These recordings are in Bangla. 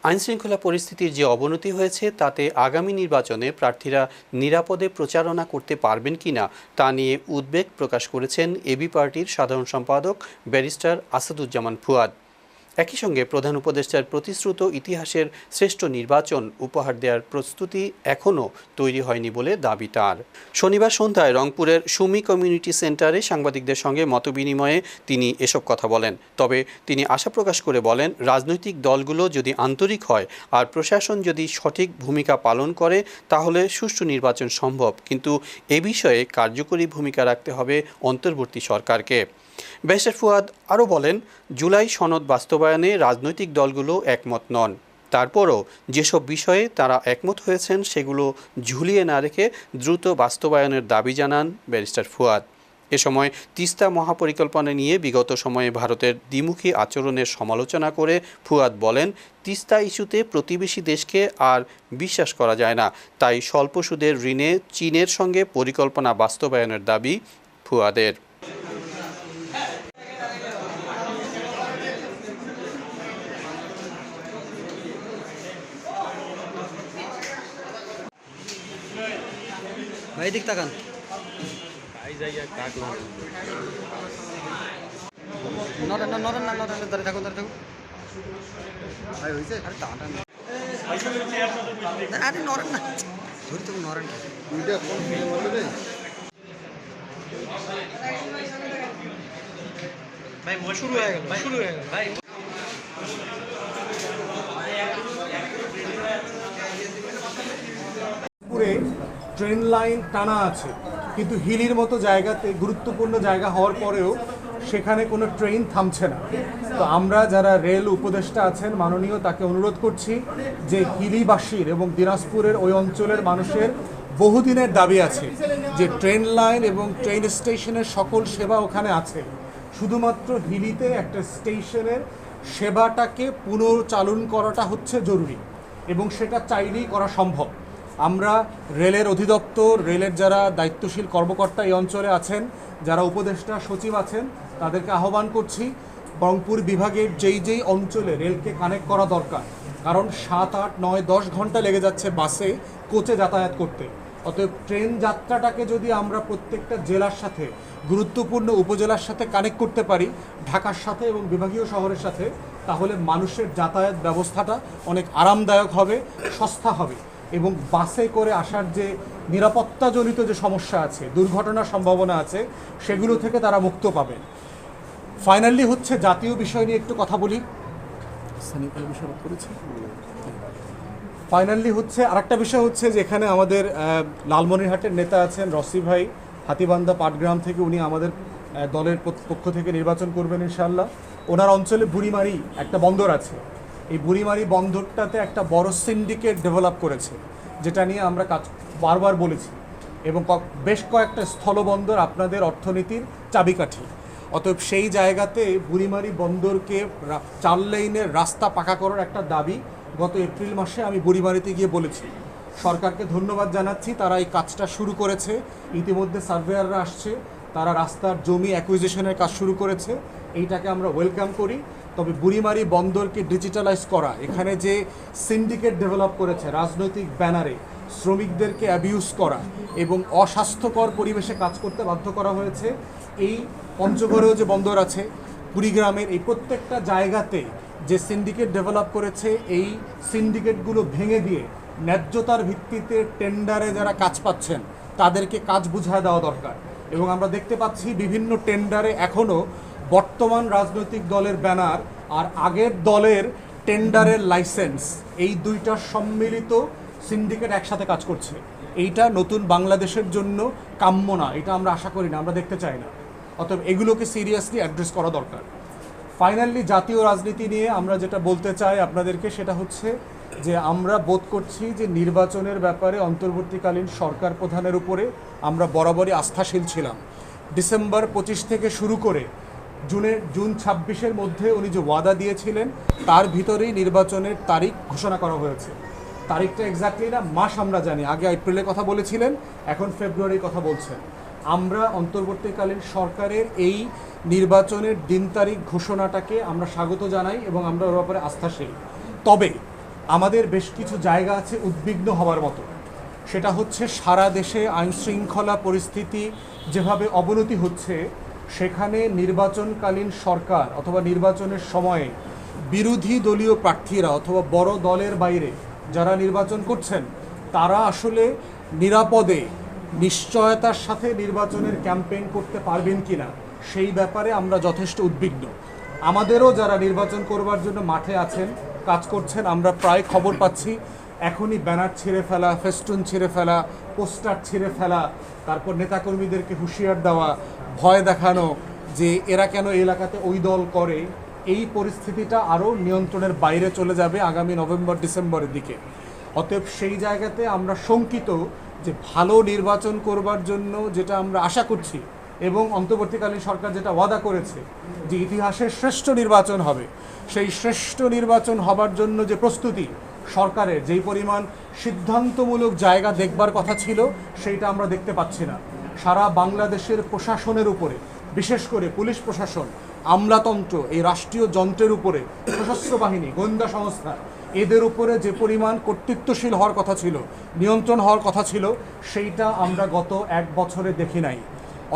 আইনশৃঙ্খলা পরিস্থিতির যে অবনতি হয়েছে তাতে আগামী নির্বাচনে প্রার্থীরা নিরাপদে প্রচারণা করতে পারবেন কিনা তা নিয়ে উদ্বেগ প্রকাশ করেছেন এবি পার্টির সাধারণ সম্পাদক ব্যারিস্টার আসাদুজ্জামান ফুয়াদ। একই সঙ্গে প্রধান উপদেষ্টার প্রতিশ্রুত ইতিহাসের শ্রেষ্ঠ নির্বাচন উপহার দেওয়ার প্রস্তুতি এখনও তৈরি হয়নি বলে দাবি তার। শনিবার সন্ধ্যায় রংপুরের সুমি কমিউনিটি সেন্টারে সাংবাদিকদের সঙ্গে মতবিনিময়ে তিনি এসব কথা বলেন। তবে তিনি আশা প্রকাশ করে বলেন, রাজনৈতিক দলগুলো যদি আন্তরিক হয় আর প্রশাসন যদি সঠিক ভূমিকা পালন করে তাহলে সুষ্ঠু নির্বাচন সম্ভব, কিন্তু এ বিষয়ে কার্যকরী ভূমিকা রাখতে হবে অন্তর্বর্তী সরকারকে। ব্যারিস্টার ফুয়াদ আরও বলেন, জুলাই সনদ বাস্তবায়নে রাজনৈতিক দলগুলো একমত নন। তারপরও যেসব বিষয়ে তারা একমত হয়েছেন সেগুলো ঝুলিয়ে না রেখে দ্রুত বাস্তবায়নের দাবি জানান ব্যারিস্টার ফুয়াদ। এ সময় তিস্তা মহাপরিকল্পনা নিয়ে বিগত সময়ে ভারতের দ্বিমুখী আচরণের সমালোচনা করে ফুয়াদ বলেন, তিস্তা ইস্যুতে প্রতিবেশী দেশকে আর বিশ্বাস করা যায় না, তাই স্বল্প সুদের ঋণে চীনের সঙ্গে পরিকল্পনা বাস্তবায়নের দাবি ফুয়াদের। ভাই দিক তাকান। নরেন না দাঁড়িয়ে থাকুন ভাই হয়েছে। আরে টাটা আরে নরেন না ধরি তখন নরেন ভাই শুরু হয়ে গেল ভাই। ট্রেন লাইন টানা আছে, কিন্তু হিলির মতো জায়গাতে গুরুত্বপূর্ণ জায়গা হওয়ার পরেও সেখানে কোনো ট্রেন থামছে না। তো আমরা যারা রেল উপদেষ্টা আছেন মাননীয়, তাকে অনুরোধ করছি যে হিলিবাসীর এবং দিনাজপুরের ওই অঞ্চলের মানুষের বহুদিনের দাবি আছে যে ট্রেন লাইন এবং ট্রেন স্টেশনের সকল সেবা ওখানে আছে, শুধুমাত্র হিলিতে একটা স্টেশনের সেবাটাকে পুনর্চালন করাটা হচ্ছে জরুরি এবং সেটা চাইলেই করা সম্ভব। আমরা রেলের অধিদপ্তর, রেলের যারা দায়িত্বশীল কর্মকর্তা এই অঞ্চলে আছেন, যারা উপদেষ্টা সচিব আছেন, তাদেরকে আহ্বান করছি রংপুর বিভাগের যেই অঞ্চলে রেলকে কানেক্ট করা দরকার, কারণ 7, 8, 9, 10 ঘন্টা লেগে যাচ্ছে বাসে কোচে যাতায়াত করতে। অতএব ট্রেন যাত্রাটাকে যদি আমরা প্রত্যেকটা জেলার সাথে, গুরুত্বপূর্ণ উপজেলার সাথে কানেক্ট করতে পারি, ঢাকার সাথে এবং বিভাগীয় শহরের সাথে, তাহলে মানুষের যাতায়াত ব্যবস্থাটা অনেক আরামদায়ক হবে, সস্তা হবে এবং বাসে করে আসার যে নিরাপত্তাজনিত যে সমস্যা আছে, দুর্ঘটনার সম্ভাবনা আছে, সেগুলো থেকে তারা মুক্ত পাবে। ফাইনালি হচ্ছে জাতীয় বিষয় নিয়ে একটু কথা বলি। ফাইনালি হচ্ছে আরেকটা বিষয় হচ্ছে যে এখানে আমাদের লালমনিরহাটের নেতা আছেন রসি ভাই, হাতিবান্ধা পাটগ্রাম থেকে, উনি আমাদের দলের পক্ষ থেকে নির্বাচন করবেন ইনশাআল্লাহ। ওনার অঞ্চলে বুড়িমারি একটা বন্দর আছে, এই বুড়িমারি বন্দরটাতে একটা বড় সিন্ডিকেট ডেভেলপ করেছে, যেটা নিয়ে আমরা বারবার বলেছি, এবং বেশ কয়েকটা স্থলবন্দর আপনাদের অর্থনীতির চাবিকাঠি। অতএব সেই জায়গাতে বুড়িমারি বন্দরকে 4 লেনের রাস্তা পাকা করার একটা দাবি গত এপ্রিল মাসে আমি বুড়িমারিতে গিয়ে বলেছি। সরকারকে ধন্যবাদ জানাচ্ছি, তারা এই কাজটা শুরু করেছে, ইতিমধ্যে সার্ভেয়াররা আসছে, তারা রাস্তার জমি অ্যাকুইজিশনের কাজ শুরু করেছে, এইটাকে আমরা ওয়েলকাম করি। তবে বুড়িমারি বন্দরকে ডিজিটালাইজ করা, এখানে যে সিন্ডিকেট ডেভেলপ করেছে রাজনৈতিক ব্যানারে শ্রমিকদেরকে অ্যাবিউজ করা এবং অস্বাস্থ্যকর পরিবেশে কাজ করতে বাধ্য করা হয়েছে, এই পঞ্চগড়েও যে বন্দর আছে, কুড়িগ্রামের, এই প্রত্যেকটা জায়গাতে যে সিন্ডিকেট ডেভেলপ করেছে, এই সিন্ডিকেটগুলো ভেঙে দিয়ে ন্যায্যতার ভিত্তিতে টেন্ডারে যারা কাজ পাচ্ছেন তাদেরকে কাজ বুঝিয়ে দেওয়া দরকার। এবং আমরা দেখতে পাচ্ছি বিভিন্ন টেন্ডারে এখনও বর্তমান রাজনৈতিক দলের ব্যানার আর আগের দলের টেন্ডারের লাইসেন্স, এই দুইটার সম্মিলিত সিন্ডিকেট একসাথে কাজ করছে। এইটা নতুন বাংলাদেশের জন্য কাম্য না, এটা আমরা আশা করি না, আমরা দেখতে চাই না। অতএব এগুলোকে সিরিয়াসলি অ্যাড্রেস করা দরকার। ফাইনালি জাতীয় রাজনীতি নিয়ে আমরা যেটা বলতে চাই আপনাদেরকে, সেটা হচ্ছে যে আমরা বোধ করছি যে নির্বাচনের ব্যাপারে অন্তর্বর্তীকালীন সরকার প্রধানের উপরে আমরা বরাবরই আস্থাশীল ছিলাম। ডিসেম্বর 25 থেকে শুরু করে জুন 26-এর মধ্যে উনি যে ওয়াদা দিয়েছিলেন তার ভিতরেই নির্বাচনের তারিখ ঘোষণা করা হয়েছে। তারিখটা এক্স্যাক্টলি না, মাস আমরা জানি, আগে এপ্রিলের কথা বলেছিলেন, এখন ফেব্রুয়ারির কথা বলছেন। আমরা অন্তর্বর্তীকালীন সরকারের এই নির্বাচনের দিন তারিখ ঘোষণাটাকে আমরা স্বাগত জানাই এবং আমরা ওর ব্যাপারে আস্থাশীল। তবে আমাদের বেশ কিছু জায়গা আছে উদ্বিগ্ন হওয়ার মতো। সেটা হচ্ছে সারা দেশে আইনশৃঙ্খলা পরিস্থিতি যেভাবে অবনতি হচ্ছে, সেখানে নির্বাচনকালীন সরকার অথবা নির্বাচনের সময়ে বিরোধী দলীয় প্রার্থীরা অথবা বড় দলের বাইরে যারা নির্বাচন করছেন, তারা আসলে নিরাপদে নিশ্চয়তার সাথে নির্বাচনের ক্যাম্পেইন করতে পারবেন কিনা সেই ব্যাপারে আমরা যথেষ্ট উদ্বিগ্ন। আমাদেরও যারা নির্বাচন করবার জন্য মাঠে আছেন, কাজ করছেন, আমরা প্রায় খবর পাচ্ছি এখনই ব্যানার ছিঁড়ে ফেলা, ফেস্টুন ছিঁড়ে ফেলা, পোস্টার ছিঁড়ে ফেলা, তারপর নেতাকর্মীদেরকে হুঁশিয়ার দেওয়া, ভয় দেখানো যে এরা কেন এই এলাকাতে ওই দল করে। এই পরিস্থিতিটা আরও নিয়ন্ত্রণের বাইরে চলে যাবে আগামী নভেম্বর ডিসেম্বরের দিকে। অতএব সেই জায়গাতে আমরা শঙ্কিত যে ভালো নির্বাচন করবার জন্য যেটা আমরা আশা করছি এবং অন্তর্বর্তীকালীন সরকার যেটা ওয়াদা করেছে যে ইতিহাসের শ্রেষ্ঠ নির্বাচন হবে, সেই শ্রেষ্ঠ নির্বাচন হবার জন্য যে প্রস্তুতি সরকারের, যেই পরিমাণ সিদ্ধান্তমূলক জায়গা দেখবার কথা ছিল, সেইটা আমরা দেখতে পাচ্ছি না। সারা বাংলাদেশের প্রশাসনের উপরে, বিশেষ করে পুলিশ প্রশাসন, আমলাতন্ত্র, এই রাষ্ট্রীয় যন্ত্রের উপরে, সশস্ত্র বাহিনী, গোয়েন্দা সংস্থা, এদের উপরে যে পরিমাণ কর্তৃত্বশীল হওয়ার কথা ছিল, নিয়ন্ত্রণ হওয়ার কথা ছিল, সেইটা আমরা গত 1 বছরে দেখি নাই।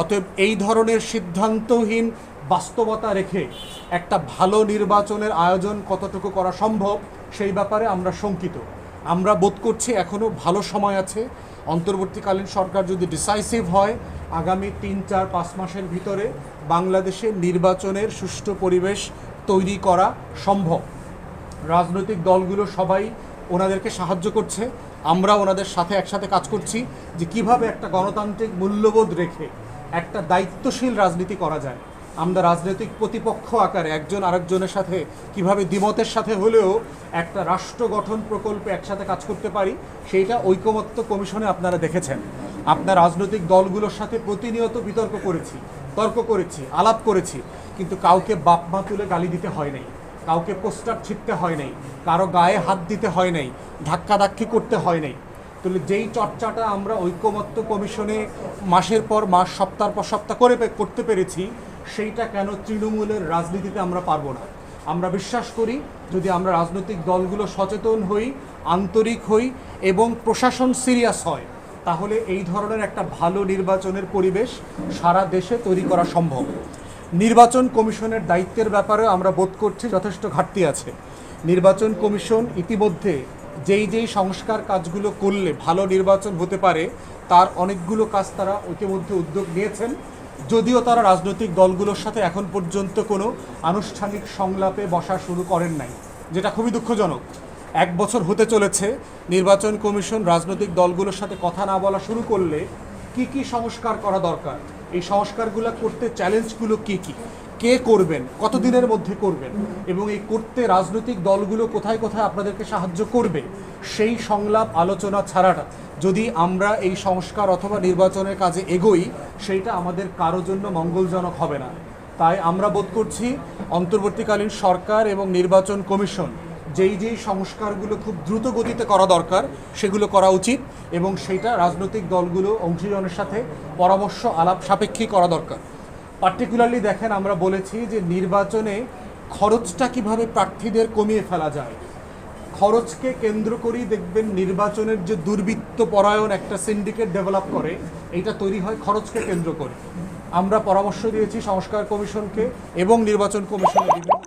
অতএব এই ধরনের সিদ্ধান্তহীন বাস্তবতা রেখে একটা ভালো নির্বাচনের আয়োজন কতটুকু করা সম্ভব সেই ব্যাপারে আমরা শঙ্কিত। আমরা বোধ করছি এখনও ভালো সময় আছে। অন্তর্বর্তীকালীন সরকার যদি ডিসাইসিভ হয়, আগামী 3-4-5 মাসের ভিতরে বাংলাদেশের নির্বাচনের সুষ্ঠু পরিবেশ তৈরি করা সম্ভব। রাজনৈতিক দলগুলো সবাই ওনাদেরকে সাহায্য করছে, আমরা ওনাদের সাথে একসাথে কাজ করছি যে কিভাবে একটা গণতান্ত্রিক মূল্যবোধ রেখে একটা দায়িত্বশীল রাজনীতি করা যায়। আমরা রাজনৈতিক প্রতিপক্ষ আকারে একজন আরেকজনের সাথে কিভাবে দ্বিমতের সাথে হলেও একটা রাষ্ট্র গঠন প্রকল্পে একসাথে কাজ করতে পারি, সেইটা ঐকমত্য কমিশনে আপনারা দেখেছেন। আপনার রাজনৈতিক দলগুলোর সাথে প্রতিনিয়ত তর্ক করেছি, আলাপ করেছি, কিন্তু কাউকে বাপ মা তুলে গালি দিতে হয় নাই, কাউকে পোস্টার ছিটতে হয় নাই, কারো গায়ে হাত দিতে হয় নাই, ধাক্কাধাক্কি করতে হয় নাই। তাহলে যেই চর্চাটা আমরা ঐকমত্য কমিশনে মাসের পর মাস, সপ্তাহ পর সপ্তাহ করতে পেরেছি, সেইটা কেন তৃণমূলের রাজনীতিতে আমরা পারবো না? আমরা বিশ্বাস করি যদি আমরা রাজনৈতিক দলগুলো সচেতন হই, আন্তরিক হই এবং প্রশাসন সিরিয়াস হয়, তাহলে এই ধরনের একটা ভালো নির্বাচনের পরিবেশ সারা দেশে তৈরি করা সম্ভব। নির্বাচন কমিশনের দায়িত্বের ব্যাপারে আমরা বোধ করছি যথেষ্ট ঘাটতি আছে। নির্বাচন কমিশন ইতিমধ্যে যেই সংস্কার কাজগুলো করলে ভালো নির্বাচন হতে পারে, তার অনেকগুলো কাজ তারা ইতিমধ্যে উদ্যোগ নিয়েছেন, যদিও তারা রাজনৈতিক দলগুলোর সাথে এখন পর্যন্ত কোনো আনুষ্ঠানিক সংলাপে বসা শুরু করেন নাই, যেটা খুবই দুঃখজনক। 1 বছর হতে চলেছে নির্বাচন কমিশন রাজনৈতিক দলগুলোর সাথে কথা না বলা শুরু করলে কি সংস্কার করা দরকার, এই সংস্কারগুলো করতে চ্যালেঞ্জগুলো কি, কে করবেন, কতদিনের মধ্যে করবেন, এবং এই করতে রাজনৈতিক দলগুলো কোথায় কোথায় আপনাদেরকে সাহায্য করবে, সেই সংলাপ আলোচনা ছাড়াটা যদি আমরা এই সংস্কার অথবা নির্বাচনের কাজে এগোই, সেইটা আমাদের কারোর জন্য মঙ্গলজনক হবে না। তাই আমরা বোধ করছি অন্তর্বর্তীকালীন সরকার এবং নির্বাচন কমিশন যেই সংস্কারগুলো খুব দ্রুত গতিতে করা দরকার সেগুলো করা উচিত, এবং সেইটা রাজনৈতিক দলগুলো অংশীজনের সাথে পরামর্শ আলাপ সাপেক্ষেই করা দরকার। পার্টিকুলারলি দেখেন, আমরা বলেছি যে নির্বাচনে খরচটা কিভাবে প্রার্থীদের কমিয়ে ফেলা যায়। খরচকে কেন্দ্র করেই দেখবেন নির্বাচনের যে দুর্বৃত্ত পরায়ণ একটা সিন্ডিকেট ডেভেলপ করে, এইটা তৈরি হয় খরচকে কেন্দ্র করে। আমরা পরামর্শ দিয়েছি সংস্কার কমিশনকে এবং নির্বাচন কমিশনের বিভিন্ন